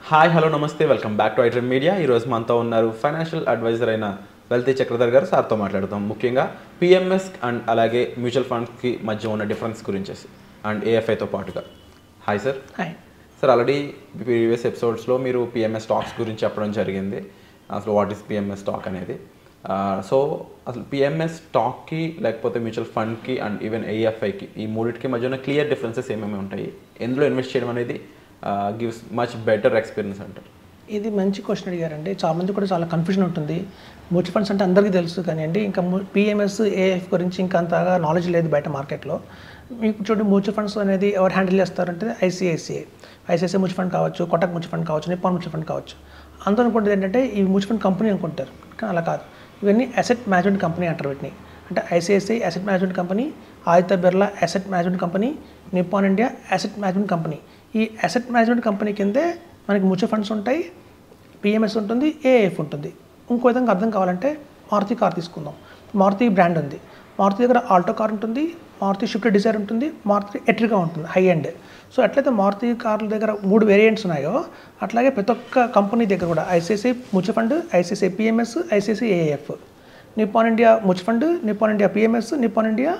Hi hello namaste welcome back to iTrend media. ఈరోజు మనతో ఉన్నారు ఫైనాన్షియల్ అడ్వైజర్ అయిన వెల్తీ చక్రధర్ గారు. సార్తో మాట్లాడతాం ముఖ్యంగా పిఎంఎస్ అండ్ అలాగే మ్యూచువల్ ఫండ్స్కి మధ్య ఉన్న డిఫరెన్స్ గురించి అండ్ ఏఎఫ్ఐతో పాటుగా. Hi sir. Hi sir, already previous ఎపిసోడ్స్లో మీరు పిఎంఎస్ స్టాక్స్ గురించి చెప్పడం జరిగింది. అసలు వాట్ ఈస్ పిఎంఎస్ స్టాక్ అనేది. సో అసలు పిఎంఎస్ స్టాక్కి లేకపోతే మ్యూచువల్ ఫండ్కి అండ్ ఈవెన్ ఏఎఫ్ఐకి ఈ మూడింటికి మధ్య ఉన్న క్లియర్ డిఫరెన్సెస్ ఏమేమి ఉంటాయి, ఎందులో ఇన్వెస్ట్ చేయడం అనేది గివ్స్ మచ్ బెటర్ ఎక్స్పీరియన్స్ అంటారు? ఇది మంచి క్వశ్చన్ అడిగారండి. చాలామంది కూడా చాలా కన్ఫ్యూజన్ ఉంటుంది. మ్యూచువల్ ఫండ్స్ అంటే అందరికీ తెలుసు కానివ్వండి, ఇంకా పిఎంఎస్ ఏఎఫ్ గురించి ఇంకా అంతగా నాలెడ్జ్ లేదు బయట మార్కెట్లో. మీకు చూడండి, మ్యూచువల్ ఫండ్స్ అనేది ఎవరు హ్యాండిల్ చేస్తారంటే ఐసిఐసిఐ మ్యూచువల్ ఫండ్ కావచ్చు, కొటక్ మ్యూచువల్ ఫండ్ కావచ్చు, నిప్పాన్ మ్యూచువల్ ఫండ్ కావచ్చు. అందరూ అనుకుంటుంది ఏంటంటే ఈ మ్యూచువల్ ఫండ్ కంపెనీ అనుకుంటారు, కానీ అలా కాదు. ఇవన్నీ అసెట్ మేనేజ్మెంట్ కంపెనీ అంటారు వీటిని. అంటే ICICI asset management company, Aditya Birla asset management company, Nippon India asset management company. ఈ అసెట్ మేనేజ్మెంట్ కంపెనీ కిందే మనకి మ్యూచువల్ ఫండ్స్ ఉంటాయి, పిఎంఎస్ ఉంటుంది, ఏఎఫ్ ఉంటుంది. ఇంకో విధంగా అర్థం కావాలంటే మారుతి కార్ తీసుకుందాం. మారుతి బ్రాండ్ ఉంది. మారుతి దగ్గర ఆల్టో కార్ ఉంటుంది, మారుతి స్విఫ్ట్ డిజైర్ ఉంటుంది, మారుతి ఎట్రిగా ఉంటుంది, హై ఎండ్. సో ఎట్లయితే మారుతి కార్ల దగ్గర 3 వేరియంట్స్ ఉన్నాయో, అట్లాగే ప్రతి ఒక్క కంపెనీ దగ్గర కూడా ICICI mutual fund, ICICI PMS, ICICI AF, Nippon India mutual fund, Nippon India PMS, Nippon India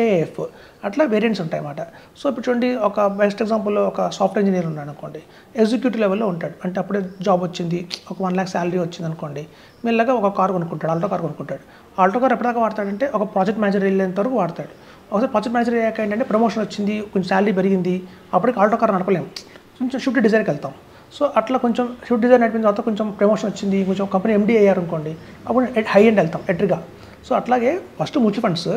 AF, అట్లా వేరియంట్స్ ఉంటాయి అన్నమాట. సో ఇప్పుడు చూడండి, ఒక బెస్ట్ ఎగ్జాంపుల్లో ఒక సాఫ్ట్వేర్ ఇంజనీర్ ఉన్నాడు అనుకోండి, ఎగ్జిక్యూటివ్ లెవెల్లో ఉంటాడు. అంటే అప్పుడే జాబ్ వచ్చింది, ఒక 1 lakh శాలరీ వచ్చింది అనుకోండి, మెల్లగా ఒక కార్ కొనుక్కుంటాడు, ఆల్టో కార్ కొనుక్కుంటాడు. ఆల్టో కార్ ఎప్పటిదాకా వాడతాడంటే ఒక ప్రాజెక్ట్ మేనేజర్ వెళ్ళేంత వరకు వాడతాడు. ఒకసారి ప్రాజెక్ట్ మేనేజర్ అయ్యాక ఏంటంటే ప్రమోషన్ వచ్చింది, కొంచెం శాలరీ పెరిగింది, అప్పటికి ఆల్టో కార్ నడపలేము, కొంచెం స్విఫ్ట్ డిజైర్కి వెళ్తాం. సో అట్లా కొంచెం స్విఫ్ట్ డిజైర్ నడిపిన తర్వాత కొంచెం ప్రమోషన్ వచ్చింది, కొంచెం కంపెనీ ఎండీ అయ్యారు అనుకోండి, అప్పుడు హై ఎండ్ వెళ్తాం, ఎట్రిగా. సో అట్లాగే ఫస్ట్ మ్యూచువల్ ఫండ్స్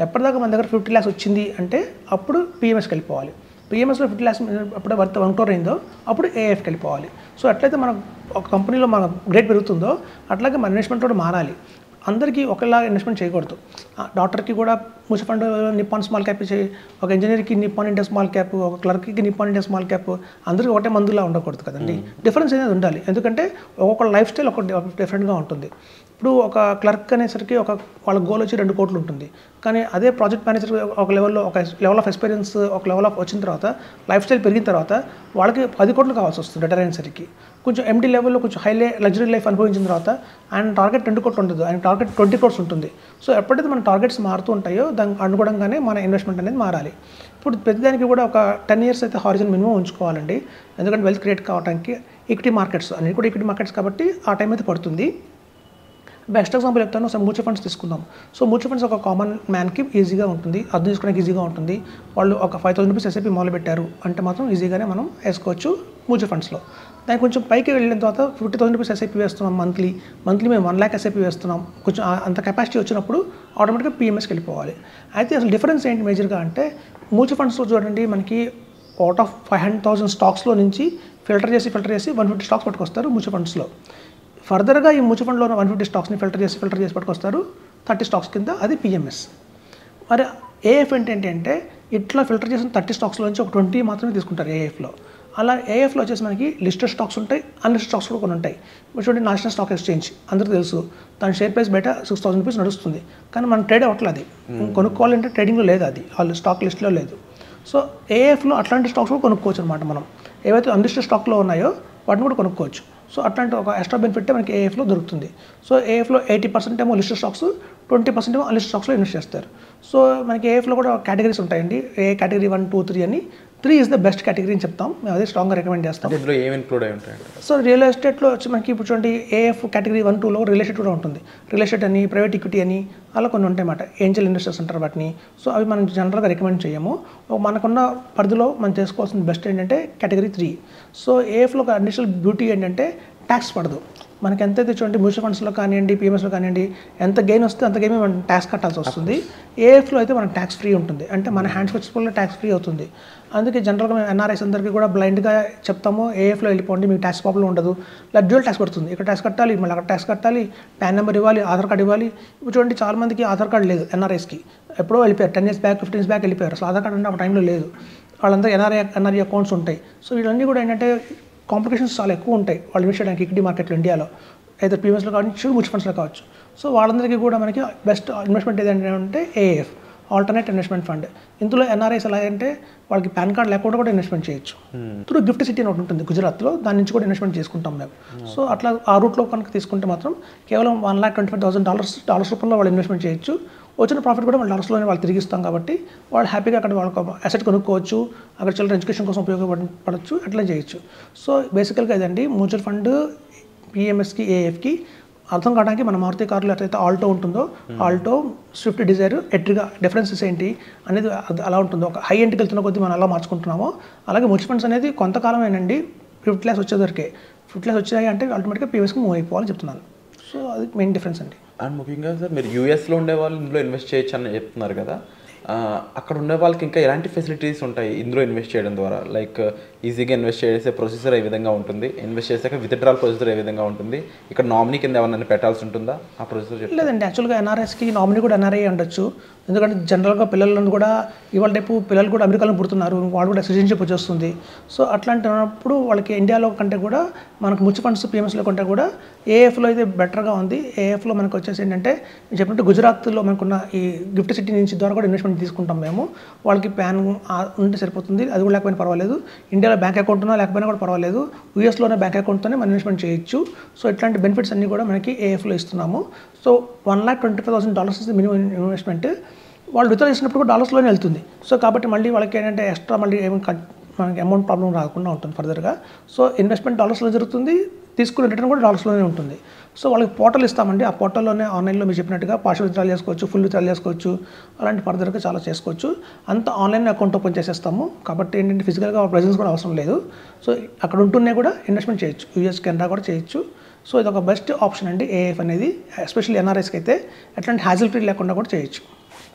ఎప్పటిదాకా మన దగ్గర 50 lakhs వచ్చింది అంటే అప్పుడు పిఎంఎస్కి వెళ్ళిపోవాలి. పిఎంఎస్లో 50 lakhs అప్పుడు వర్త్ 1 crore అయిందో అప్పుడు ఏఎఫ్కి వెళ్ళిపోవాలి. సో ఎట్లయితే మన ఒక కంపెనీలో మన గ్రేడ్ పెరుగుతుందో అట్లాగే మన ఇన్వెస్ట్మెంట్ కూడా మారాలి. అందరికీ ఒకలాగా ఇన్వెస్ట్మెంట్ చేయకూడదు. డాక్టర్కి కూడా mutual fund Nippon small cap చేయి, ఒక ఇంజనీర్కి నిప్పాన్ ఇండియా స్మాల్ క్యాప్, ఒక క్లర్క్కి నిప్పాన్ ఇండియా స్మాల్ క్యాప్, అందరికీ ఒకటే మందులా ఉండకూడదు కదండి. డిఫరెన్స్ అనేది ఉండాలి. ఎందుకంటే ఒక్కొక్క లైఫ్ స్టైల్ ఒక డిఫరెంట్గా ఉంటుంది. ఇప్పుడు ఒక క్లర్క్ అనేసరికి వాళ్ళ గోల్ వచ్చి 2 కోట్లు ఉంటుంది, కానీ అదే ప్రాజెక్ట్ మేనేజర్ ఒక లెవెల్లో ఒక లెవెల్ ఆఫ్ ఎక్స్పీరియన్స్ ఒక లెవెల్ ఆఫ్ వచ్చిన తర్వాత, లైఫ్ స్టైల్ పెరిగిన తర్వాత వాళ్ళకి 10 కోట్లు కావాల్సి వస్తుంది రిటైర్ అయినసరికి. కొంచెం ఎండీ లెవెల్లో కొంచెం లగ్జరీ లైఫ్ అనుభవించిన తర్వాత ఆయన టార్గెట్ 2 కోట్లు ఉండదు, ఆయన టార్గెట్ 20 crores ఉంటుంది. సో ఎప్పుడైతే మన టార్గెట్స్ మారుతూ ఉంటాయో దానికి అనుగుణంగానే మన ఇన్వెస్ట్మెంట్ అనేది మారాలి. ఇప్పుడు ప్రతిదానికి కూడా ఒక 10 years అయితే హారిజన్ మినిమం ఉంచుకోవాలండి. ఎందుకంటే వెల్త్ క్రియేట్ కావడానికి ఈక్విటీ మార్కెట్స్ అన్ని కూడా ఈక్విటీ మార్కెట్స్ కాబట్టి ఆ టైం అయితే పడుతుంది. బెస్ట్ ఎగ్జాంపుల్ చెప్తాను, అసలు మ్యూచువల్ ఫండ్స్ తీసుకుందాం. సో మ్యూచువల్ ఫండ్స్ ఒక కామన్ మ్యాన్కి ఈజీగా ఉంటుంది, అర్థం చేసుకోవడానికి ఈజీగా ఉంటుంది. వాళ్ళు ఒక 5,000 rupees ఎస్ఐపి మొదలు పెట్టారు అంటే మాత్రం ఈజీగానే మనం వేసుకోవచ్చు మ్యూచువల్ ఫండ్స్లో. దానికి కొంచెం పైకి వెళ్ళిన తర్వాత 50,000 rupees ఎస్ఐపి వేస్తున్నాం, మంత్లీ మేము 1 lakh ఎస్ఐపి వేస్తున్నాం, కొంచెం అంత కెపాసిటీ వచ్చినప్పుడు ఆటోమేటిక్గా పిఎంఎస్కి వెళ్ళిపోవాలి. అయితే అసలు డిఫరెన్స్ ఏంటి మేజర్గా అంటే, మ్యూచువల్ ఫండ్స్లో చూడండి మనకి అవుట్ ఆఫ్ 500,000 స్టాక్స్లో నుంచి ఫిల్టర్ చేసి 150 స్టాక్స్ పట్టుకొస్తారు మ్యూచువల్ ఫండ్స్లో. ఫర్దర్గా ఈ మ్యూచువల్ ఫండ్లో ఉన్న 150 స్టాక్స్ని ఫిల్టర్ చేసి పట్టుకొస్తారు 30 స్టాక్స్ కింద, అది పిఎంఎస్. మరి ఏఎఫ్ ఏంటంటే ఇట్లా ఫిల్టర్ చేసిన 30 స్టాక్స్లో నుంచి ఒక 20 మాత్రమే తీసుకుంటారు ఏఎఫ్లో. అలా ఏఎఫ్లో వచ్చేసి మనకి లిస్టెడ్ స్టాక్స్ ఉంటాయి, అన్లిస్టెడ్ స్టాక్స్ కూడా కొన్ని ఉంటాయి. ఇప్పుడు చూడండి, నేషనల్ స్టాక్ ఎక్స్చేంజ్ అందరికీ తెలుసు, దాని షేర్ ప్రైస్ బయట 6,000 rupees నడుస్తుంది, కానీ మనం ట్రేడ్ అవ్వట్లేదు. అది కొనుక్కోవాలంటే ట్రేడింగ్లో లేదు, అది వాళ్ళు స్టాక్ లిస్ట్లో లేదు. సో ఏఎఫ్లో అట్లాంటి స్టాక్స్ కూడా కొనుక్కోవచ్చు అనమాట. మనం ఏవైతే అన్లిస్టెడ్ స్టాక్లో ఉన్నాయో వాటిని కూడా కొనుక్కోవచ్చు. సో అట్లాంటి ఒక ఎక్స్ట్రా బెనిఫిట్ మనకి ఏఎఫ్లో దొరుకుతుంది. సో ఏఎఫ్లో 80% ఏమో లిస్టెడ్ స్టాక్స్, 20% ఏమో అన్లిస్టెడ్ స్టాక్స్లో ఇన్వెస్ట్ చేస్తారు. సో మనకి ఏఎఫ్లో కూడా కేటగిరీస్ ఉంటాయండి, ఏ కేటగిరీ 1, 2, 3 అని. 3 is the బెస్ట్ కేటగిరీ అని చెప్తాం, మేము అదే స్ట్రాంగ్గా రికమెండ్ చేస్తాం. ఇందులో ఏమి ఇంక్లూడ్ అయి ఉంటాయండి? సో రియల్ ఎస్టేట్లో వచ్చి మనకి ఇప్పుడు చూడండి, ఏఎఫ్ కేటగిరీ 1, 2లో రియల్ ఎస్టేట్ కూడా ఉంటుంది. రియల్ ఎస్టేట్ అని, ప్రైవేట్ ఈక్విటీ అని అలా కొన్ని ఉంటాయి అన్నమాట. ఏంజల్ ఇన్వెస్టర్స్ అంటారు వాటిని. సో అవి మనం జనరల్గా రికమెండ్ చేయము. మనకున్న పరిధిలో మనం చేసుకోవాల్సిన బెస్ట్ ఏంటంటే కేటగిరీ 3. సో ఏఎఫ్లో ఒక అడిషనల్ బ్యూటీ ఏంటంటే ట్యాక్స్ పడదు. మనకి ఎంతైతే చూడండి మ్యూచువల్ ఫండ్స్లో కానివ్వండి, పిఎంఎస్లో కానివ్వండి, ఎంత గెయిన్ వస్తే అంత గెయిన్ మనం ట్యాక్స్ కట్టాల్సి వస్తుంది. ఏఎఫ్లో అయితే మనకు ట్యాక్స్ ఫ్రీ ఉంటుంది, అంటే మన హ్యాండ్స్కి వచ్చేప్పుడు ట్యాక్స్ ఫ్రీ అవుతుంది. అందుకే జనరల్గా మేము ఎన్ఆర్ఐస్ అందరికీ కూడా బ్లైండ్గా చెప్తాము, ఏఎఫ్లో వెళ్ళిపోండి, మీకు ట్యాక్స్ ప్రాబ్లం ఉండదు. ఇలా డ్యూయల్ ట్యాక్స్ పడుతుంది, ఇక్కడ ట్యాక్స్ కట్టాలి, మళ్ళీ అక్కడ ట్యాక్స్ కట్టాలి, పాన్ నెంబర్ ఇవ్వాలి, ఆధార్ కార్డు ఇవ్వాలి. ఇప్పుడు చూడండి, చాలామందికి ఆధార్ కార్డు లేదు ఎన్ఆర్ఐస్కి, ఎప్పుడో వెళ్ళిపోయారు, 10 years బ్యాక్ 15 years బ్యాక్ వెళ్ళిపోయారు, అసలు ఆధార్ కార్డు అంటే ఆ టైంలో లేదు. వాళ్ళందరూ ఎన్ఆర్ఐ అకౌంట్స్ ఉంటాయి. సో వీళ్ళన్నీ కూడా ఏంటంటే కాంప్లికేషన్స్ చాలా ఎక్కువ ఉంటాయి వాళ్ళు ఇన్వెస్ట్ చేయడానికి ఈక్విటీ మార్కెట్లో ఇండియాలో, అయితే పిఎంఎస్లో కావచ్చు, మ్యూచువల్ ఫండ్స్లో కావచ్చు. సో వాళ్ళందరికీ కూడా మనకి బెస్ట్ ఇన్వెస్ట్మెంట్ ఏదంటే ఏఎఫ్. Alternate investment fund. ఇందులో ఎన్ఆర్ఐస్ ఎలా అంటే వాళ్ళకి పాన్ కార్డ్ లేకుండా కూడా ఇన్వెస్ట్మెంట్ చేయొచ్చు. త్రూ గిఫ్ట్ సిటీ అని ఒకటి ఉంటుంది గుజరాత్లో, దాని నుంచి కూడా ఇన్వెస్ట్మెంట్ చేసుకుంటాం మేము. సో అట్లా ఆ రూట్లో కనుక తీసుకుంటే మాత్రం కేవలం $1,25,000 రూపంలో వాళ్ళు ఇన్వెస్ట్మెంట్ చేయొచ్చు. వచ్చిన ప్రాఫిట్ కూడా వాళ్ళు డాలర్స్లోనే వాళ్ళు తిరిగి ఇస్తాం కాబట్టి వాళ్ళు హ్యాపీగా అక్కడ వాళ్ళకి అసెట్ కొనుక్కోవచ్చు, అక్కడ చిల్డ్రన్ ఎడ్యుకేషన్ కోసం ఉపయోగపడవచ్చు, అట్లా చేయొచ్చు. సో బేసికల్గా ఇదండి మ్యూచువల్ ఫండ్ పిఎంఎస్కి ఏఎఫ్కి అర్థం కావడానికి మన మారుతి కార్లో ఎట్లయితే ఆల్టో ఉంటుందో ఆల్టో, స్విఫ్ట్ డిజైర్, ఎట్రిగా డిఫరెన్సెస్ ఏంటి అనేది అలా ఉంటుందో, ఒక హై ఎండ్కి వెళ్తున్న కొద్దీ మనం అలా మార్చుకుంటున్నామో అలాగే మ్యూచువల్ ఫండ్స్ అనేది కొంతకాలమేనండి 50 lakhs వచ్చేదరికే. 50 lakhs వచ్చాయి అంటే ఆటోమేటిక్గా పిఎస్కి మూవ్ అయిపోవాలని చెప్తున్నాను. సో అది మెయిన్ డిఫరెన్స్ అండి. అండ్ ముఖ్యంగా సార్ మీరు యూఎస్లో ఉండే వాళ్ళు ఇందులో ఇన్వెస్ట్ చేయొచ్చు అని చెప్తున్నారు కదా, అక్కడ ఉండే వాళ్ళకి ఇంకా ఎలాంటి ఫెసిలిటీస్ ఉంటాయి ఇందులో ఇన్వెస్ట్ చేయడం ద్వారా? లైక్ ఈజీగా ఇన్వెస్ట్ చేసే ప్రొసీజర్ ఏ విధంగా ఉంటుంది, ఇన్వెస్ట్ చేసాక విత్డ్రాల్ ప్రొసీజర్ ఏ విధంగా ఉంటుంది, ఇక్కడ నామినీ కింద ఏమన్నా పెట్టాల్సి ఉంటుందా ఆ ప్రొసీజర్? లేదండి, యాక్చువల్గా ఎన్ఆర్ఎస్కి నామినీ కూడా ఎన్ఆర్ఐ ఉండొచ్చు. ఎందుకంటే జనరల్గా పిల్లలను కూడా ఇవాళ రేపు పిల్లలు కూడా అమెరికాలో పుడుతున్నారు, వాళ్ళు కూడా సిటిజన్షిప్ వచ్చేస్తుంది. సో అట్లాంటినప్పుడు వాళ్ళకి ఇండియాలో కంటే కూడా మనకు మ్యూచువల్ ఫండ్స్ పిఎంఎస్లో కంటే కూడా ఏఎఫ్లో అయితే బెటర్గా ఉంది. ఏఎఫ్లో మనకు వచ్చేసి ఏంటంటే నేను చెప్పినట్టు గుజరాత్లో మనకున్న ఈ గిఫ్ట్ సిటీ నుంచి ద్వారా కూడా ఇన్వెస్ట్మెంట్ తీసుకుంటాం మేము. వాళ్ళకి ప్యాన్ ఉంటే సరిపోతుంది, అది కూడా లేకపోయినా పర్వాలేదు. ఇండియాలో బ్యాంక్ అకౌంట్ ఉన్నా లేకపోయినా కూడా పర్వాలేదు, యూఎస్లోనే బ్యాంక్ అకౌంట్తోనే మనం ఇన్వెస్ట్మెంట్ చేయొచ్చు. సో ఇట్లాంటి బెనిఫిట్స్ అన్నీ కూడా మనకి ఏఎఫ్లో ఇస్తున్నాము. So $1,25,000 minimum investment. వాళ్ళు విత్డ్రా చేసినప్పుడు కూడా డాలర్స్లోనే వెళ్తుంది. సో కాబట్టి మళ్ళీ వాళ్ళకి ఏంటంటే ఎక్స్ట్రా మళ్ళీ మనకి అమౌంట్ ప్రాబ్లం రాకుండా ఉంటుంది ఫర్దర్గా. సో ఇన్వెస్ట్మెంట్ డాలర్స్లో జరుగుతుంది, తీసుకునే రిటర్న్ కూడా డాలర్స్లోనే ఉంటుంది. సో వాళ్ళకి పోర్టల్ ఇస్తామండి, ఆ పోర్టల్లోనే ఆన్లైన్లో మీరు చెప్పినట్టుగా పార్షల్ విత్డ్రాల్ చేసుకోవచ్చు, ఫుల్ విత్డ్రాల్ చేసుకోవచ్చు, అలాంటి ఫర్దర్గా చాలా చేసుకోవచ్చు. అంతా ఆన్లైన్ అకౌంట్ ఓపెన్ చేసేస్తాము కాబట్టి ఏంటంటే ఫిజికల్గా ప్రెజెన్స్ కూడా అవసరం లేదు. సో అక్కడ ఉంటూనే కూడా ఇన్వెస్ట్మెంట్ చేయొచ్చు, యూఎస్ కెనడా కూడా చేయొచ్చు. సో ఇది ఒక బెస్ట్ ఆప్షన్ అండి ఏఎఫ్ అనేది, ఎస్పెషల్లీ ఎన్ఆర్ఎస్కి అయితే ఎట్లాంటి హ్యాజిల్ ఫ్రీ లేకుండా కూడా చేయొచ్చు.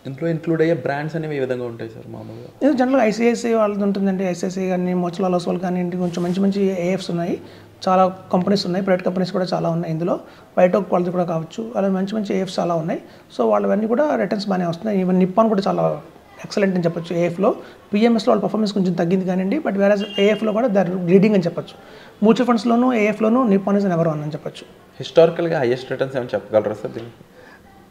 ఇంట్లో ఇంక్లూడ్ అయ్యే బ్రాండ్స్ అనేవి ఏ విధంగా ఉంటాయి సార్ మామూలుగా? ఇది జనరల్గా ఐసిఐసిఐ వాళ్ళది ఉంటుందండి, ఐసిఐసిఐ కానీ మోతిలాల్ ఓస్వాల్ కానివ్వండి, కొంచెం మంచి మంచి ఏఎఫ్స్ ఉన్నాయి, చాలా కంపెనీస్ ఉన్నాయి, ప్రైవేట్ కంపెనీస్ కూడా చాలా ఉన్నాయి ఇందులో, బయటోక్ వాళ్ళది కూడా కావచ్చు, అలా మంచి మంచి ఏఎఫ్స్ చాలా ఉన్నాయి. సో వాళ్ళవన్నీ కూడా రిటర్న్స్ బాగానే వస్తున్నాయి. ఈవెన్ నిప్పాన్ కూడా చాలా ఎక్సలెంట్ అని చెప్పొచ్చు ఏఎఫ్లో. పిఎంఎస్లో వాళ్ళ పర్ఫార్మెన్స్ కొంచెం తగ్గింది కానివ్వండి, బట్ వేరే ఏఎఫ్లో కూడా దర్ లీడింగ్ అని చెప్పొచ్చు. మ్యూచువల్ ఫండ్స్లోనూ ఏఎఫ్లోనూ నిప్పాన్ ఇస్ నెంబర్ 1 అని చెప్పొచ్చు. హిస్టారికల్గా హైయెస్ట్ రిటర్న్స్ ఏమైనా చెప్పగలరా సార్ దీనికి?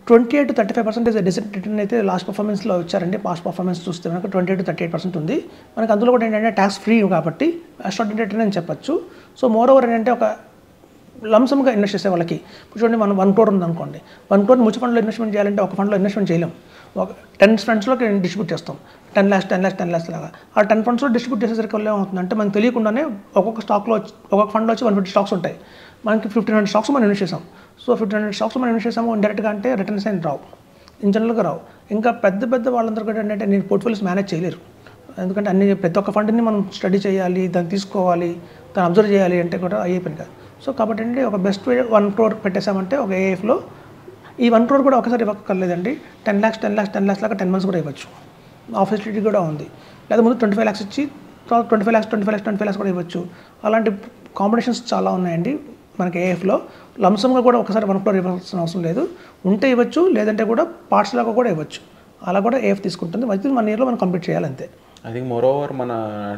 28 to 35% డెసిట్ రిటర్న్ అయితే లాస్ట్ పర్ఫార్మెన్స్లో వచ్చారండి. పాస్ట్ పర్ఫార్మెన్స్ చూస్తే మనకు 28 to 38% ఉంది. మనకు అందులో కూడా ఏంటంటే ట్యాక్స్ ఫ్రీ కాబట్టి ఎక్స్ట్రాడినరీ రిటర్న్ అని చెప్పొచ్చు. సో మోర్ ఓవర్ ఏంటంటే ఒక లంసమ్గా ఇన్వెస్ట్ చేసే వాళ్ళకి ఇప్పుడు చూడండి, మనం 1 crore ఉందనుకోండి, 1 crore మ్యూచువల్ ఫండ్లో ఇన్వెస్ట్మెంట్ చేయాలంటే ఒక ఫండ్లో ఇన్వెస్ట్మెంట్ చేయలేం. ఒక 10 ఫండ్స్లోకి డిస్ట్రిబ్యూట్ చేస్తాం, 10 lakhs లాగా. ఆ 10 fundsలో డిస్ట్రిబ్యూట్ చేసేసరికి వల్ల ఏమవుతుందంటే మనకు తెలియకుండానే ఒక్కొక్క స్టాక్లో ఒక్కొక్క ఫండ్లో వచ్చి 150 స్టాక్స్ ఉంటాయి. మనకి 1500 స్టాక్స్ మనం ఇన్వెస్ట్ చేసాం. సో 1500 స్టాక్స్ మనం ఇన్వెస్ట్ చేసాము, ఇండైరెక్ట్గా అంటే రిటర్న్స్ ఏం రావు, ఇన్ జనరల్గా రావు. ఇంకా పెద్ద పెద్ద వాళ్ళందరూ కూడా ఏంటంటే నేను పోర్ట్ఫోలియోస్ మేనేజ్ చేయలేరు, ఎందుకంటే అన్ని ప్రతి ఒక్క ఫండ్ని మనం స్టడీ చేయాలి, దాన్ని తీసుకోవాలి, దాన్ని అబ్జర్వ్ చేయాలి అంటే కూడా అయ్యే పని కాదు. సో కాబట్టి ఏంటంటే ఒక బెస్ట్ వే 1 crore పెట్టేసామంటే ఒక ఏఎఫ్లో ఈ 1 crore కూడా ఒకసారి ఇవ్వక్కర్లేదండి, 10 lakhs లాగా 10 months కూడా ఇవ్వచ్చు. ఆ ఫెసిలిటీ కూడా ఉంది. లేదా ముందు 25 lakhs ఇచ్చి తర్వాత 25 lakhs కూడా ఇవ్వచ్చు. అలాంటి కాంబినేషన్స్ చాలా ఉన్నాయండి మనకి ఏఎఫ్లో. లంసమ్గా కూడా ఒకసారి 1 crore ఇవ్వాల్సిన అవసరం లేదు, ఉంటే ఇవ్వచ్చు, లేదంటే కూడా పార్ట్స్ లాగా కూడా ఇవ్వచ్చు. అలా కూడా ఏఎఫ్ తీసుకుంటుంది. అయితే 1 yearలో మనం కంప్లీట్ చేయాలి అంతే. ఐ థింక్ మోర్ ఓవర్ మన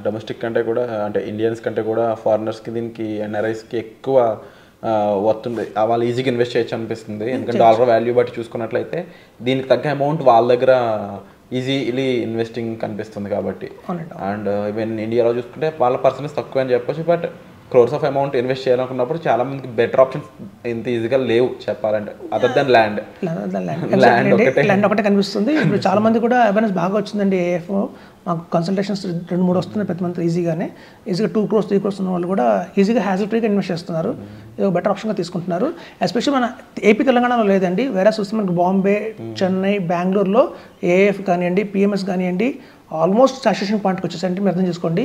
డొమెస్టిక్ కంటే కూడా అంటే ఇండియన్స్ కంటే కూడా ఫారినర్స్కి దీనికి ఎన్ఆర్ఐస్కి ఎక్కువ వస్తుంది, వాళ్ళు ఈజీగా ఇన్వెస్ట్ చేయొచ్చు అనిపిస్తుంది. ఎందుకంటే డాలర్ వాల్యూ బట్టి చూసుకున్నట్లయితే దీనికి తగ్గ అమౌంట్ వాళ్ళ దగ్గర ఈజీలీ ఇన్వెస్టింగ్ కనిపిస్తుంది కాబట్టి. అండ్ ఈవెన్ ఇండియాలో చూసుకుంటే వాళ్ళ పర్సెంటేజ్ తక్కువ అని చెప్పొచ్చు, but crores of amount invest చేయాలనుకున్నప్పుడు చాలా మందికి బెటర్ ఆప్షన్స్ ఇంత ఈజీగా లేవు చెప్పాలంటే, అదర్ దెన్ ల్యాండ్ ఒకటే కనిపిస్తుంది. ఇప్పుడు చాలా మంది కూడా అవేర్నెస్ బాగా వచ్చిందండి. ఏఎఫ్ మాకు కన్సల్టేషన్స్ 2-3 వస్తున్నాయి ప్రతి మంత్ ఈజీగా 2 crores 3 crores ఉన్న వాళ్ళు కూడా ఈజీగా హ్యాజిల్ ఫ్రీగా ఇన్వెస్ట్ చేస్తున్నారు. ఇది ఒక బెటర్ ఆప్షన్గా తీసుకుంటున్నారు. ఎస్పెషల్లీ మన ఏపీ తెలంగాణలో లేదండి, వేరే చూస్తే మనకు బాంబే, చెన్నై, బెంగళూరులో ఏఎఫ్ కానివ్వండి, పిఎంఎస్ కానివ్వండి ఆల్మోస్ట్ సాచురేషన్ పాయింట్కి వచ్చేసరికి మీరు అర్థం చేసుకోండి.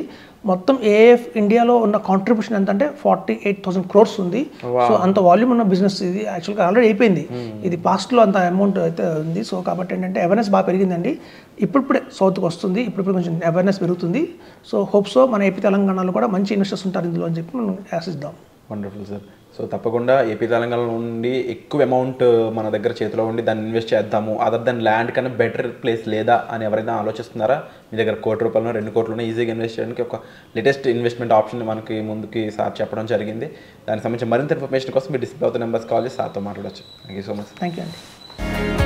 మొత్తం ఏఎఫ్ ఇండియాలో ఉన్న కాంట్రిబ్యూషన్ ఎంత అంటే 48,000 crores ఉంది. సో అంత వాల్యూమ్ ఉన్న బిజినెస్ ఇది. యాక్చువల్గా ఆల్రెడీ అయిపోయింది, ఇది పాస్ట్లో అంత అమౌంట్ అయితే ఉంది. సో కాబట్టి ఏంటంటే అవేర్నెస్ బాగా పెరిగిందండి. ఇప్పుడిప్పుడే సౌత్కి వస్తుంది, ఇప్పుడు కొంచెం అవేర్నెస్ పెరుగుతుంది. సో హోప్సో మన ఏపీ తెలంగాణలో కూడా మంచి ఇన్వెస్టర్స్ ఉంటారు ఇందులో అని చెప్పి మనం ఆశిద్దాం. Wonderful sir. సో తప్పకుండా ఏపీ తెలంగాణ నుండి ఎక్కువ అమౌంట్ మన దగ్గర చేతిలో ఉండి దాన్ని ఇన్వెస్ట్ చేద్దాము, అదర్ దెన్ ల్యాండ్ కన్నా బెటర్ ప్లేస్ లేదా అని ఎవరైనా ఆలోచిస్తున్నారా, మీ దగ్గర ₹1 కోటి 2 కోట్లను ఈజీగా ఇన్వెస్ట్ చేయడానికి ఒక లేటెస్ట్ ఇన్వెస్ట్మెంట్ ఆప్షన్ మనకి ముందుకి సార్ చెప్పడం జరిగింది. దానికి సంబంధించి మరింత ఇన్ఫర్మేషన్ కోసం మీరు డిస్ప్లే అవుతున్న నెంబర్స్ కాల్ చేసి సార్తో మాట్లాడవచ్చు. Thank you so much. Thank you అండి.